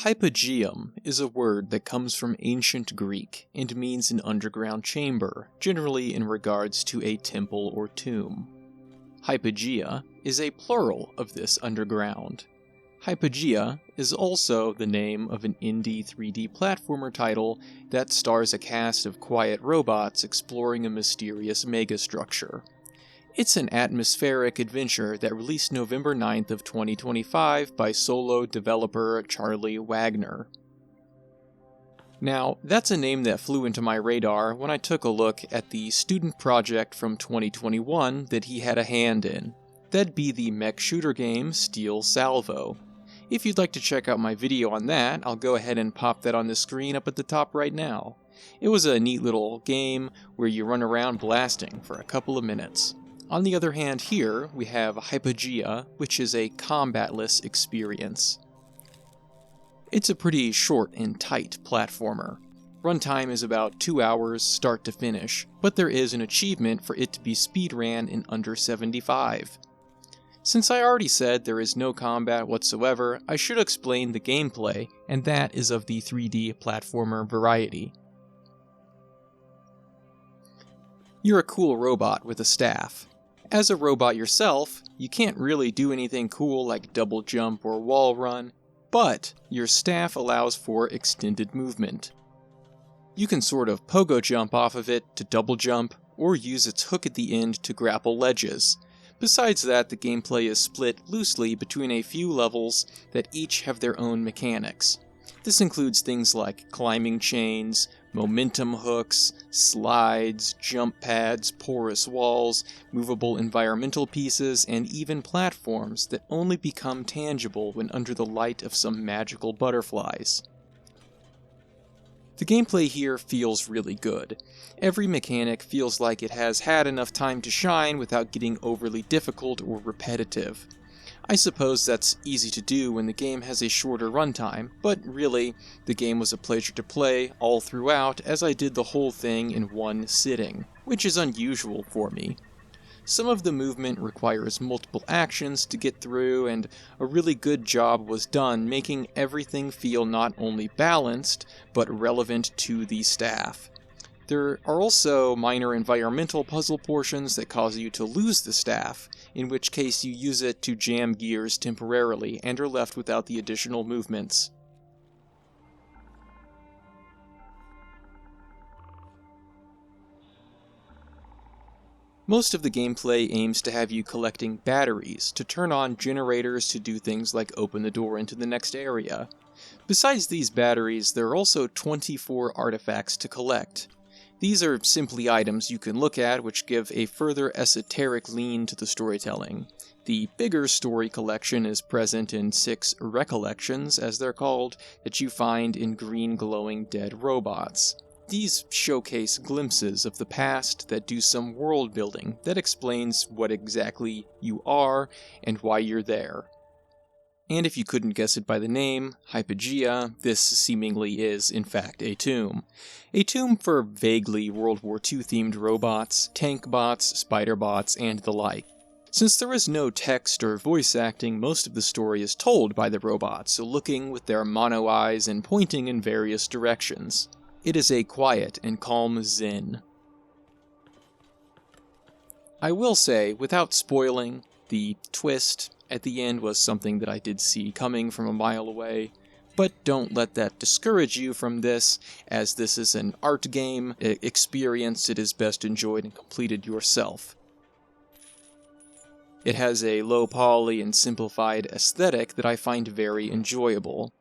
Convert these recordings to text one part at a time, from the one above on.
Hypogeum is a word that comes from ancient Greek and means an underground chamber, generally in regards to a temple or tomb. Hypogea is a plural of this underground. Hypogea is also the name of an indie 3D platformer title that stars a cast of quiet robots exploring a mysterious megastructure. It's an atmospheric adventure that released November 9th of 2025 by solo developer Charlie Wagner. Now, that's a name that flew into my radar when I took a look at the student project from 2021 that he had a hand in. That'd be the mech shooter game Steel Salvo. If you'd like to check out my video on that, I'll go ahead and pop that on the screen up at the top right now. It was a neat little game where you run around blasting for a couple of minutes. On the other hand here, we have Hypogea, which is a combatless experience. It's a pretty short and tight platformer. Runtime is about 2 hours start to finish, but there is an achievement for it to be speedran in under 75. Since I already said there is no combat whatsoever, I should explain the gameplay, and that is of the 3D platformer variety. You're a cool robot with a staff. As a robot yourself, you can't really do anything cool like double jump or wall run, but your staff allows for extended movement. You can sort of pogo jump off of it to double jump, or use its hook at the end to grapple ledges. Besides that, the gameplay is split loosely between a few levels that each have their own mechanics. This includes things like climbing chains, momentum hooks, slides, jump pads, porous walls, movable environmental pieces, and even platforms that only become tangible when under the light of some magical butterflies. The gameplay here feels really good. Every mechanic feels like it has had enough time to shine without getting overly difficult or repetitive. I suppose that's easy to do when the game has a shorter runtime, but really, the game was a pleasure to play all throughout as I did the whole thing in one sitting, which is unusual for me. Some of the movement requires multiple actions to get through, and a really good job was done making everything feel not only balanced, but relevant to the staff. There are also minor environmental puzzle portions that cause you to lose the staff, in which case you use it to jam gears temporarily and are left without the additional movements. Most of the gameplay aims to have you collecting batteries to turn on generators to do things like open the door into the next area. Besides these batteries, there are also 24 artifacts to collect. These are simply items you can look at which give a further esoteric lean to the storytelling. The bigger story collection is present in 6 recollections, as they're called, that you find in green glowing dead robots. These showcase glimpses of the past that do some world building that explains what exactly you are and why you're there. And if you couldn't guess it by the name, Hypogea, this seemingly is, in fact, a tomb. A tomb for vaguely World War II themed robots, tank bots, spider bots, and the like. Since there is no text or voice acting, most of the story is told by the robots, looking with their mono eyes and pointing in various directions. It is a quiet and calm zen. I will say, without spoiling, the twist at the end was something that I did see coming from a mile away, but don't let that discourage you from this, as this is an art game experience that is best enjoyed and completed yourself. It has a low poly and simplified aesthetic that I find very enjoyable.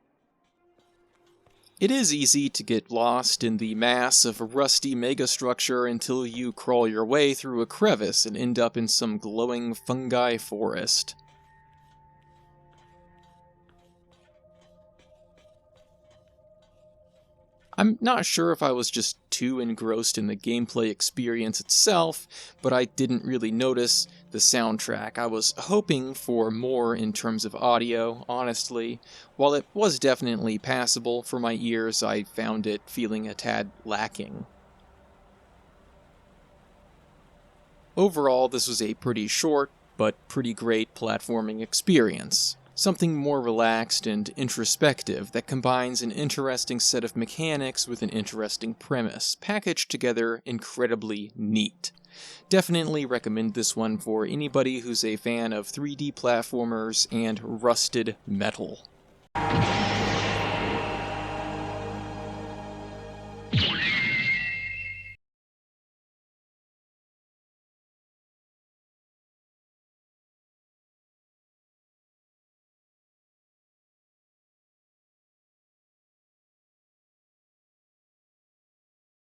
It is easy to get lost in the mass of a rusty megastructure until you crawl your way through a crevice and end up in some glowing fungi forest. I'm not sure if I was just too engrossed in the gameplay experience itself, but I didn't really notice the soundtrack. I was hoping for more in terms of audio, honestly. While it was definitely passable for my ears, I found it feeling a tad lacking. Overall, this was a pretty short, but pretty great platforming experience. Something more relaxed and introspective that combines an interesting set of mechanics with an interesting premise, packaged together incredibly neat. Definitely recommend this one for anybody who's a fan of 3D platformers and rusted metal.